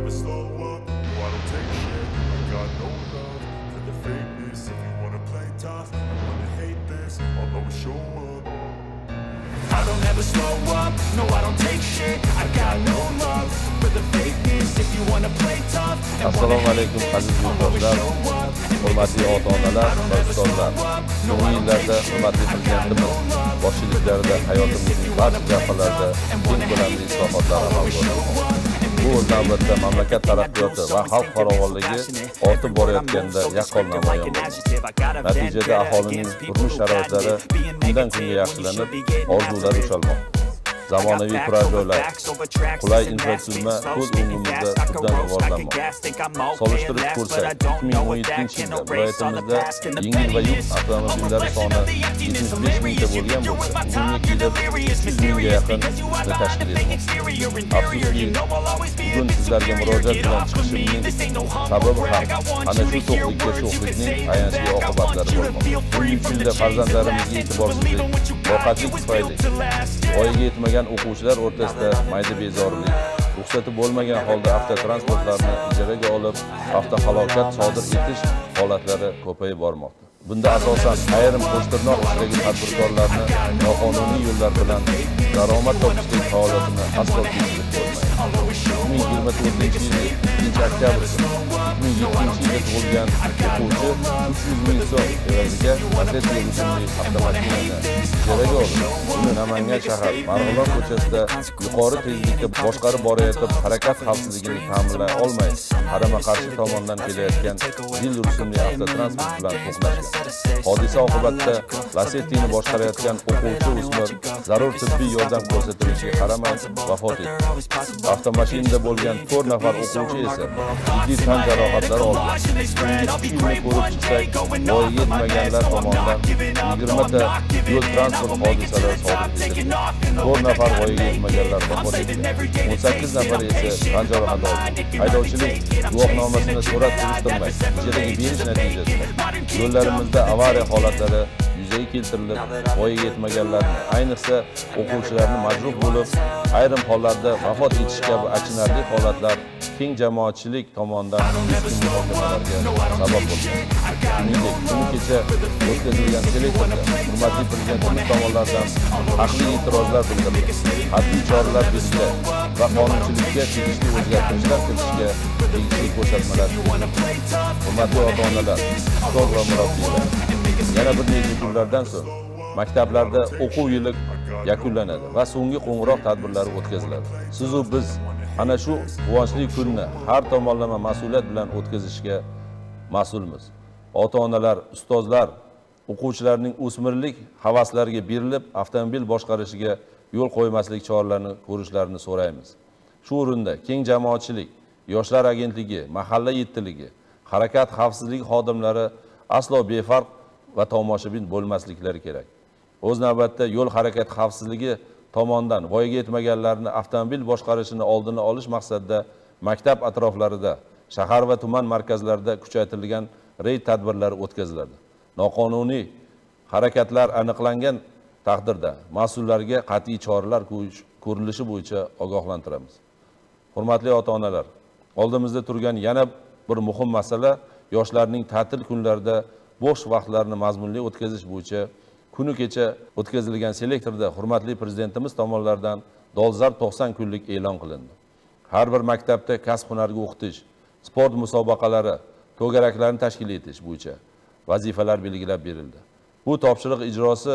never slow up, no I don't take shit. I got no love for the fakeness. If you wanna play tough, I wanna hate this, I'll always show up. I don't ever slow up, no I don't take shit. I got no love for the fakeness. If you wanna play tough, Assalomu alaykum aziz yurtdoshlar, hurmatli ota-onalar va ustozlar. So'nggi yillarda hurmatli prezidentimiz boshchiliklarida hayotimizning barcha sohalarida keng ko'lamli islohotlar amalga oshirilmoqda. Bu o'z navbatida mamlakat taraqqiyoti va xalq farovonligi ortib borayotganda yaqqol namoyon bo'ldi. Natijada aholining turmush sharoitlari kundan kunga yaxshilanib, orzular ushalmoqda. Zamonaviy turar joylar, qulay infratuzilma ko'z o'ngimizda tubdan rivojlanmoqda. Solishtirib ko'rsak, 2017-yilda viloyatimizda yengil va yuk avtomobillari soni 75 mingta bo'lgan bo'lsa, bugungi kunda 300 mingga yaqin tashkil etmoqda. Afsuski, bugun sizlarga murojaat bilan chiqishimning sababi ham ana shu to'qlikka sho'xlikning ayanchli oqibatlari bo'lmoqda. Bugungi kunda farzandlarimizga e'tiborsizlik, rohatlik tufayli voyaga yetmagan o'quvchilar o'rtasida mayda bezorilik, ruxsati bo'lmagan holda avtotransportlarni ijaraga olib, avtohalokat sodir etish holatlari ko'payib bormoqda. Bunda asosan ayrim qo'shtirnoq ishidagi tadbirkorlarni noqonuniy yo'llar bilan daromad topishlik faoliyatini aslo kechirib bo'lmaydi. 2024-yil 2-oktyabr 2007-yilda tug'ilgan o'quvchi 300 ming so'm evaziga Lacetti rusumli avtomashinani ijaraga olib, uni Namangan shahar Marg'ilon ko'chasida yuqori tezlikda boshqarib borayotib, harakat xavfsizligini ta'minlay olmay, qarama-qarshi tomondan kelayotgan Zil rusumli avtotransport bilan to'qnashgan. Hodisa oqibatida Lacetti'ni boshqarayotgan o'quvchi o'smir zarur tibbiy yordam ko'rsatilishiga qaramay vafot etdi. Avtomashinada bo'lgan 4 nafar o'quvchi esa jiddiy tan jarohatlari olgan. Filmni ko'rib chiqsak, voyaga yetmaganlar tomonidan 20 ta yo'l transport hodisalari sodir etildi. 4 nafar voyaga yetmaganlar vafot etdi. 18 nafar esa tan jarohati oldi. Haydovchilik guvohnomasini so'rab surishtirmay, ijaraga berish natijasida yo'llarimizda avariya holatlari yuzaga keltirilib, voyaga yetmaganlarni, ayniqsa o'quvchilarni majruh bo'lib, ayrim hollarda vafot etish kabi achinarli holatlar keng jamoatchilik tomonidan muhokamalarga sabab bo'ldi. Shuningdek, kuni kecha o'tkazilgan selektorda hurmatli prezidentimiz tomonidan haqli e'tirozlar bildirildi. Haddiy choralar belgilash va qonunchilikka tegishli o'zgartirishlar kiritishga tegishli ko'rsatmalar berildi. Hurmatli ota-onalar, ustoz va murabbiylar, yana bir necha kunlardan so'ng maktablarda o'quv yili yakunlanadi va so'nggi qo'ng'iroq tadbirlari o'tkaziladi. Siz va biz ana shu quvonchli kunni har tomonlama mas'uliyat bilan o'tkazishga mas'ulmiz. Ota-onalar, ustozlar, o'quvchilarning o'smirlik havaslariga berilib, avtomobil boshqarishiga yo'l qo'ymaslik choralarini ko'rishlarini so'raymiz. Shu o'rinda keng jamoatchilik, yoshlar agentligi, mahalla yettiligi, harakat xavfsizligi xodimlari aslo befarq va tomoshabin bo'lmasliklari kerak. O'z navbatda yo'l harakati xavfsizligi tomonidan voyaga yetmaganlarni avtomobil boshqarishini oldini olish maqsadida maktab atroflarida, shahar va tuman markazlarida kuchaytirilgan reyd tadbirlari o'tkaziladi. Noqonuniy harakatlar aniqlangan taqdirda mas'ullarga qat'iy choralar ko'rilishi bo'yicha ogohlantiramiz. Hurmatli ota-onalar, oldimizda turgan yana bir muhim masala yoshlarning ta'til kunlarida bo'sh vaqtlarini mazmunli o'tkazish bo'yicha kuni kecha o'tkazilgan selektorda hurmatli prezidentimiz tomonidan dolzarb 90 kunlik e'lon qilindi. Har bir maktabda kasb-hunarga o'qitish, sport musobaqalari, to'garaklarni tashkil etish bo'yicha vazifalar belgilab berildi. Bu topshiriq ijrosi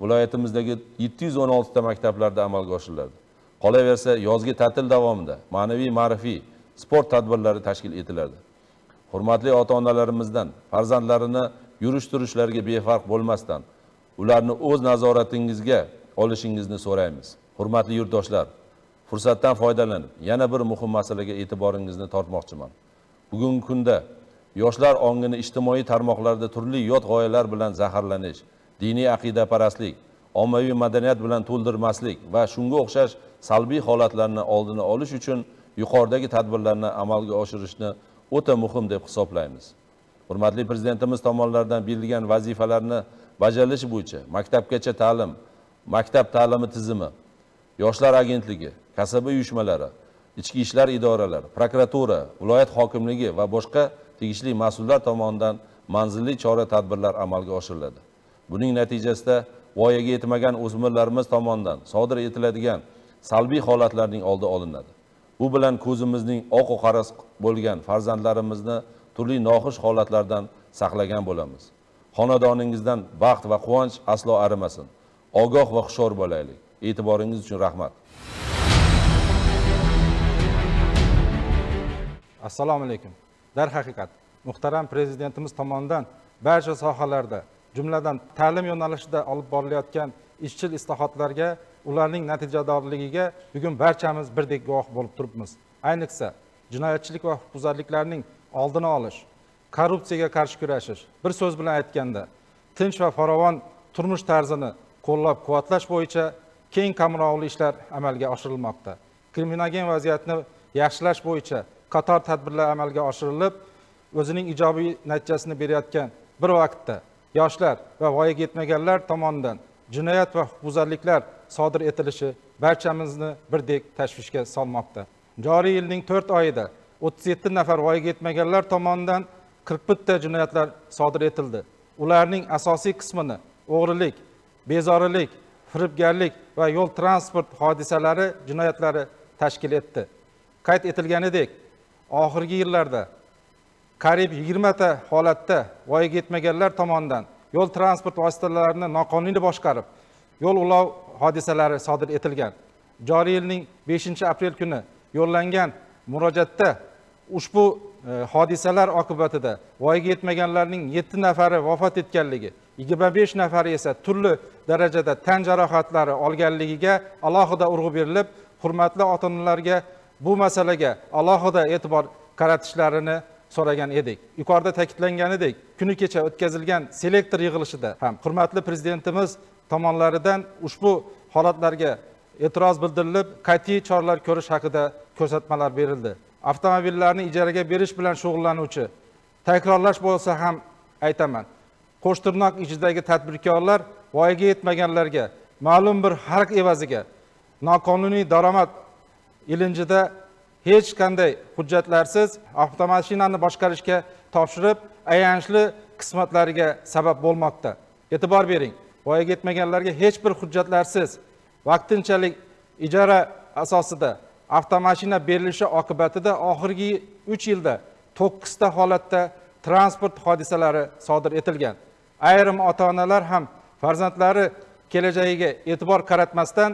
viloyatimizdagi 716 ta maktablarda amalga oshiriladi. Qolaversa, yozgi ta'til davomida ma'naviy, ma'rifiy, sport tadbirlari tashkil etiladi. Hurmatli ota-onalarimizdan farzandlarini yurish-turishlariga befarq bo'lmasdan ularni o'z nazoratingizga olishingizni so'raymiz. Hurmatli yurtdoshlar, fursatdan foydalanib yana bir muhim masalaga e'tiboringizni tortmoqchiman. Bugungi kunda yoshlar ongini ijtimoiy tarmoqlarda turli yot g'oyalar bilan zaharlanish, diniy aqidaparastlik, ommaviy madaniyat bilan to'ldirmaslik va shunga o'xshash salbiy holatlarni oldini olish uchun yuqoridagi tadbirlarni amalga oshirishni o'ta muhim deb hisoblaymiz. Hurmatli prezidentimiz tomonidan berilgan vazifalarni bajarilishi bo'yicha maktabgacha ta'lim, maktab ta'limi tizimi, yoshlar agentligi, kasaba uyushmalari ichki ishlar idoralari, prokuratura, viloyat hokimligi va boshqa tegishli mas'ullar tomonidan manzilli chora-tadbirlar amalga oshiriladi. Buning natijasida voyaga yetmagan o'smirlarimiz tomonidan sodir etiladigan salbiy holatlarning oldi olinadi. Bu bilan ko'zimizning oq qaras bo'lgan farzandlarimizni turli noxush holatlardan saqlagan bo'lamiz. Xonadoningizdan baxt va quvonch aslo arimasin. Ogoh va hushyor bo'laylik. E'tiboringiz uchun rahmat. Assalomu alaykum. Darhaqiqat, muhtaram prezidentimiz tomonidan barcha sohalarda, jumladan ta'lim yo'nalishida olib borilayotgan izchil islohotlarga, ularning natijadorligiga bugun barchamiz birdek guvoh bo'lib turibmiz. Ayniqsa, jinoyatchilik va huquqbuzarliklarning oldini olish, korrupsiyaga qarshi kurashish, bir so'z bilan aytganda, tinch va farovon turmush tarzini qo'llab-quvvatlash bo'yicha keng qamrovli ishlar amalga oshirilmoqda. Kriminogen vaziyatni yaxshilash bo'yicha qator tadbirlar amalga oshirilib, o'zining ijobiy natijasini berayotgan bir vaqtda yoshlar va voyaga yetmaganlar tomonidan jinoyat va huquqbuzarliklar sodir etilishi barchamizni birdek tashvishga solmoqda. Joriy yilning 4 oyida 37 nafar voyaga yetmaganlar tomonidan 41 ta jinoyatlar sodir etildi. Ularning asosiy qismini o'g'rilik, bezorilik, firibgarlik va yo'l transport hodisalari jinoyatlari tashkil etdi. Qayd etilganidek, oxirgi yillarda qariyb 20 ta holatda voyaga yetmaganlar tomonidan yo'l transport vositalarini noqonuniy boshqarib, yo'l ulov hodisalari sodir etilgan. Joriy yilning 5-aprel kuni yo'llangan murojaatda ushbu hodisalar oqibatida voyaga yetmaganlarning 7 nafari vafot etganligi, 25 nafari esa turli darajada tan jarohatlari olganligiga alohida urg'u berilib, hurmatli ota-onalarga bu masalaga alohida e'tibor qaratishlarini so'ragan edik. Yuqorida ta'kidlanganidek, kuni kecha o'tkazilgan selektor yig'ilishida ham hurmatli prezidentimiz tomonlaridan ushbu holatlarga e'tiroz bildirilib, qat'iy choralar ko'rish haqida ko'rsatmalar berildi. Avtomobillarni ijaraga berish bilan shug'ullanuvchi, takrorlash bo'lsa ham aytaman, Qo'shtirnoq ichidagi tadbirkorlar voyaga yetmaganlarga ma'lum bir haq evaziga noqonuniy daromad ilinjida hech qanday hujjatlarsiz avtomashinani boshqarishga topshirib, ayanchli qismatlariga sabab bo'lmoqda. E'tibor bering, voyaga yetmaganlarga hech bir hujjatlarsiz vaqtinchalik ijara asosida avtomashina berilishi oqibatida oxirgi 3 yilda 9 ta holatda transport hodisalari sodir etilgan. Ayrim ota-onalar ham farzandlari kelajagiga e'tibor qaratmasdan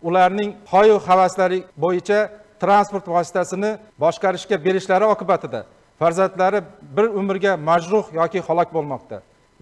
ularning xoyu havaslari bo'yicha transport vositasini boshqarishga berishlari oqibatida farzandlari bir umrga majruh yoki halok bo'lmoqda.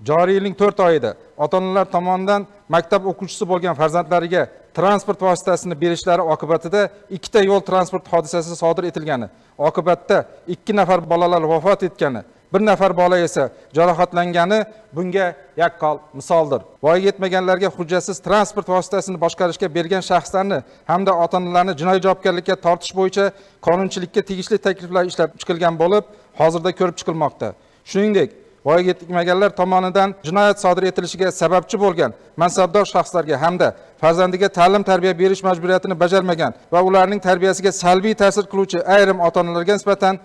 Joriy yilning 4 oyida ota-onalar tomonidan maktab o'quvchisi bo'lgan farzandlariga transport vositasini berishlari oqibatida 2 ta yo'l transport hodisasi sodir etilgani, oqibatda 2 nafar bolalar vafot etgani, 1 nafar bola esa jarohatlangani bunga yaqqol misoldir. Voyaga yetmaganlarga hujjatsiz transport vositasini boshqarishga bergan shaxslarni hamda ota-onalarni jinoiy javobgarlikka tortish bo'yicha qonunchilikka tegishli takliflar ishlab chiqilgan bo'lib, hozirda ko'rib chiqilmoqda. Shuningdek, voyaga yetmaganlar tomonidan jinoyat sodir etilishiga sababchi bo'lgan mansabdor shaxslarga hamda farzandiga ta'lim-tarbiya berish majburiyatini bajarmagan va ularning tarbiyasiga salbiy ta'sir qiluvchi ayrim ota-onalarga nisbatan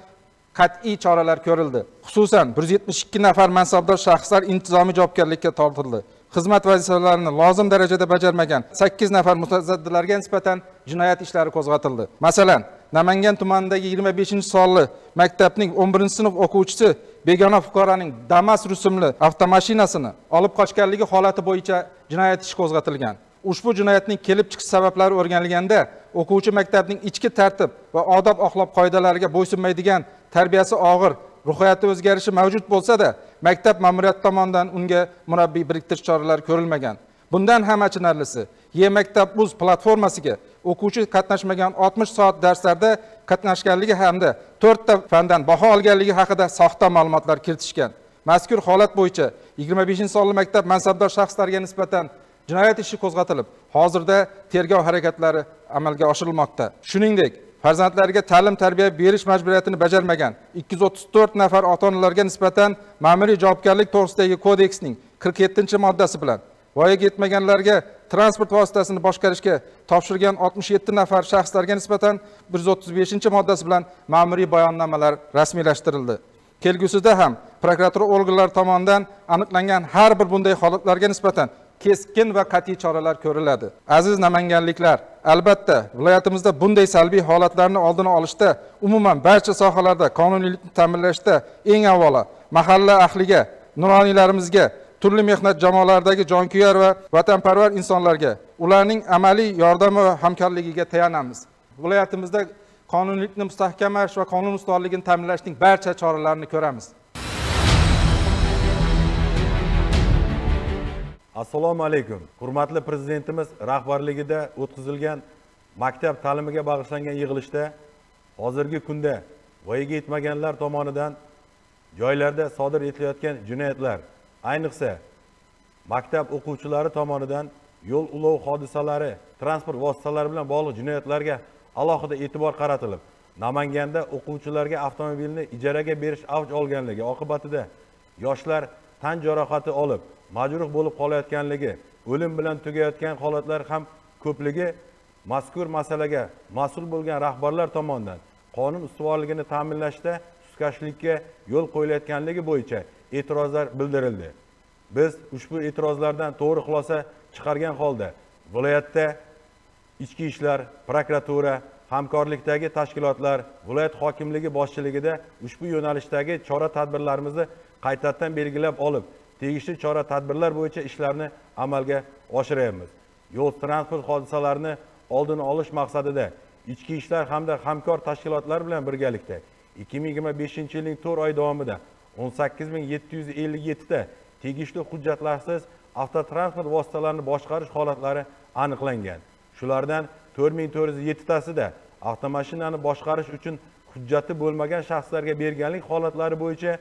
qat'iy choralar ko'rildi. Xususan 172 nafar mansabdor shaxslar intizomiy javobgarlikka tortildi. Xizmat vazifalarini lozim darajada bajarmagan 8 nafar mutasaddilarga nisbatan jinoyat ishlari qo'zg'atildi. Masalan, Namangan tumanidagi 25-sonli maktabning 11-sinf o'quvchisi begona fuqaroning Damas rusumli avtomashinasini olib qochganligi holati bo'yicha jinoyat ishi qo'zg'atilgan. Ushbu jinoyatning kelib chiqish sabablari o'rganilganda, o'quvchi maktabning ichki tartib va odob-axloq qoidalariga bo'ysunmaydigan, tarbiyasi og'ir, ruhiyati o'zgarishi mavjud bo'lsa-da, maktab ma'muriyati tomonidan unga murabbiy biriktirish choralari ko'rilmagan. Bundan ham achinarlisi, E-maktab.uz platformasiga o'quvchi qatnashmagan 60 soat darslarda qatnashganligi hamda 4 ta fandan baho olganligi haqida soxta ma'lumotlar kiritishgan. Mazkur holat bo'yicha 25-sonli maktab mansabdor shaxslariga nisbatan jinoyat ishi qo'zg'atilib, hozirda tergov harakatlari amalga oshirilmoqda. Shuningdek, farzandlariga ta'lim-tarbiya berish majburiyatini bajarmagan 234 nafar ota-onalarga nisbatan ma'muriy javobgarlik to'g'risidagi kodeksning 47-moddasi bilan voyaga yetmaganlarga transport vositasini boshqarishga topshirgan 67 nafar shaxslarga nisbatan 135-moddasi bilan ma'muriy bayonnomalar rasmiylashtirildi. Kelgusida ham prokuratura organlari tomonidan aniqlangan har bir bunday holatlarga nisbatan keskin va qat'iy choralar ko'riladi. Aziz namanganliklar, albatta viloyatimizda bunday salbiy holatlarni oldini olishda, umuman barcha sohalarda qonuniylikni ta'minlashda eng avvalo mahalla ahliga, nuroniylarimizga, turli mehnat jamoalaridagi jonkuyar va vatanparvar insonlarga ularning amaliy yordami va hamkorligiga tayanamiz. Viloyatimizda qonuniylikni mustahkamlash va qonun ustuvorligini ta'minlashning barcha choralarini ko'ramiz. Assalomu alaykum. Hurmatli prezidentimiz rahbarligida o'tkazilgan maktab ta'limiga bag'ishlangan yig'ilishda hozirgi kunda voyaga yetmaganlar tomonidan joylarda sodir etilayotgan jinoyatlar, ayniqsa maktab o'quvchilari tomonidan yo'l ulov hodisalari, transport vositalari bilan bog'liq jinoyatlarga alohida e'tibor qaratilib, Namanganda o'quvchilarga avtomobilni ijaraga berish avj olganligi oqibatida yoshlar tan jarohati olib, majruh bo'lib qolayotganligi, o'lim bilan tugayotgan holatlar ham ko'pligi mazkur masalaga mas'ul bo'lgan rahbarlar tomonidan qonun ustuvorligini ta'minlashda sustkashlikka yo'l qo'yilayotganligi bo'yicha e'tirozlar bildirildi. Biz ushbu e'tirozlardan to'g'ri xulosa chiqargan holda viloyatda ichki ishlar, prokuratura, hamkorlikdagi tashkilotlar, viloyat hokimligi boshchiligida ushbu yo'nalishdagi chora-tadbirlarimizni qaytadan belgilab olib, tegishli chora-tadbirlar bo'yicha ishlarni amalga oshiramiz. Yo'l transport hodisalarini oldini olish maqsadida ichki ishlar hamda hamkor tashkilotlar bilan birgalikda 2025-yilning 4 oy davomida 18757 ta tegishli hujjatlarsiz avtotransport vositalarini boshqarish holatlari aniqlangan. Shulardan 4407 tasida avtomashinani boshqarish uchun hujjati bo'lmagan shaxslarga berganlik holatlari bo'yicha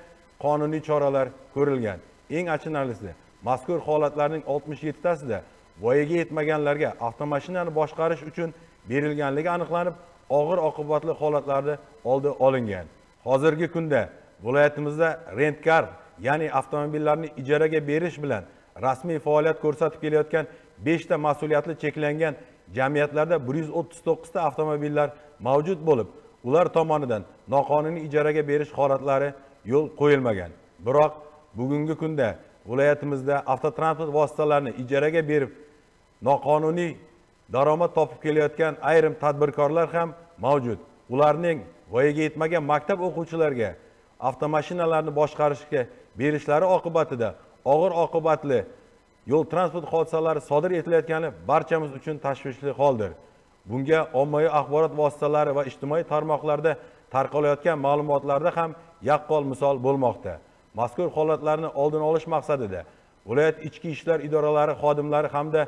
qonuniy choralar ko'rilgan. Eng achinarlisi, mazkur holatlarning 67 tasida voyaga yetmaganlarga avtomashinani boshqarish uchun berilganligi aniqlanib, og'ir oqibatli holatlarni oldi olingan. Hozirgi kunda viloyatimizda rentkar, ya'ni avtomobillarni ijaraga berish bilan rasmiy faoliyat ko'rsatib kelayotgan 5 ta mas'uliyatli cheklangan jamiyatlarda 139 ta avtomobillar mavjud bo'lib, ular tomonidan noqonuniy ijaraga berish holatlari yo'l qo'yilmagan. Biroq bugungi kunda viloyatimizda avtotransport vositalarini ijaraga berib noqonuniy daromad topib kelayotgan ayrim tadbirkorlar ham mavjud. Ularning voyaga yetmagan maktab o'quvchilariga avtomashinalarni boshqarishga berishlari oqibatida og'ir oqibatli yo'l transport hodisalari sodir etilayotgani barchamiz uchun tashvishli holdir. Bunga ommaviy axborot vositalari va ijtimoiy tarmoqlarda tarqalayotgan ma'lumotlarda ham yaqqol misol bo'lmoqda. Mazkur holatlarni oldini olish maqsadida viloyat ichki ishlar idoralari xodimlari hamda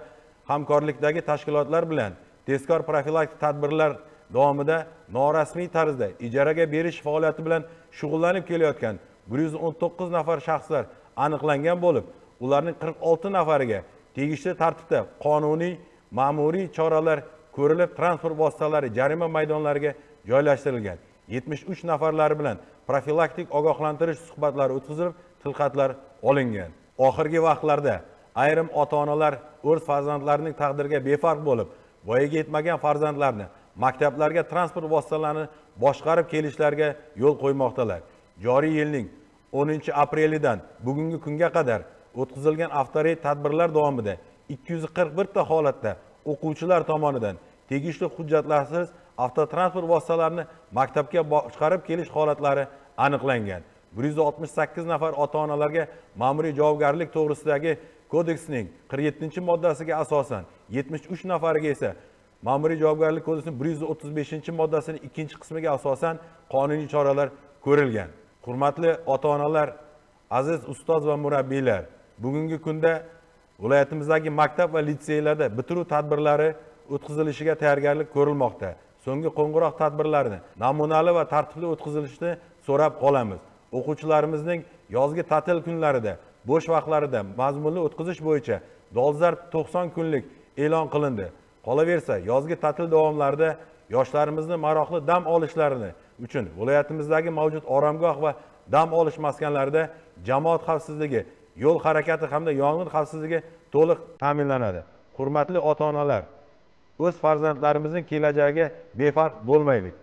hamkorlikdagi tashkilotlar bilan tezkor profilaktik tadbirlar davomida norasmiy tarzda ijaraga berish faoliyati bilan shug'ullanib kelayotgan 119 nafar shaxslar aniqlangan bo'lib, ularning 46 nafariga tegishli tartibda qonuniy, ma'muriy choralar ko'rilib, transport vositalari jarima maydonlariga joylashtirilgan. 73 nafarlari bilan profilaktik ogohlantirish suhbatlari o'tkazilib, tilxatlar olingan. Oxirgi vaqtlarda ayrim ota-onalar o'z farzandlarining taqdiriga befarq bo'lib, voyaga yetmagan farzandlarni maktablarga transport vositalarini boshqarib kelishlariga yo'l qo'ymoqdalar. Joriy yilning 10-aprelidan bugungi kunga qadar o'tkazilgan avtoreyd tadbirlar davomida 241 ta holatda o'quvchilar tomonidan tegishli hujjatlarsiz avtotransport vositalarini maktabga boshqarib kelish holatlari aniqlangan. 168 nafar ota-onalarga ma'muriy javobgarlik to'g'risidagi kodeksning 47-moddasiga asosan, 73 nafariga esa ma'muriy javobgarlik kodeksining 135-moddasining 2-qismiga asosan qonuniy choralar ko'rilgan. Hurmatli ota-onalar, aziz ustoz va murabbiylar, bugungi kunda viloyatimizdagi maktab va litseylarda bitiruv tadbirlari o'tkazilishiga tayyorgarlik ko'rilmoqda. So'nggi qo'ng'iroq tadbirlarini namunali va tartibli o'tkazilishini so'rab qolamiz. O'quvchilarimizning yozgi ta'til kunlarida, bo'sh vaqtlarida mazmunli o'tkazish bo'yicha dolzarb 90 kunlik e'lon qilindi. Qolaversa, yozgi ta'til davomlarida yoshlarimizni maroqli dam olishlarini uchun viloyatimizdagi mavjud oromgoh va dam olish maskanlarida jamoat xavfsizligi, yo'l harakati hamda yong'in xavfsizligi to'liq ta'minlanadi. Hurmatli ota-onalar, o'z farzandlarimizning kelajagiga befarq bo'lmaylik.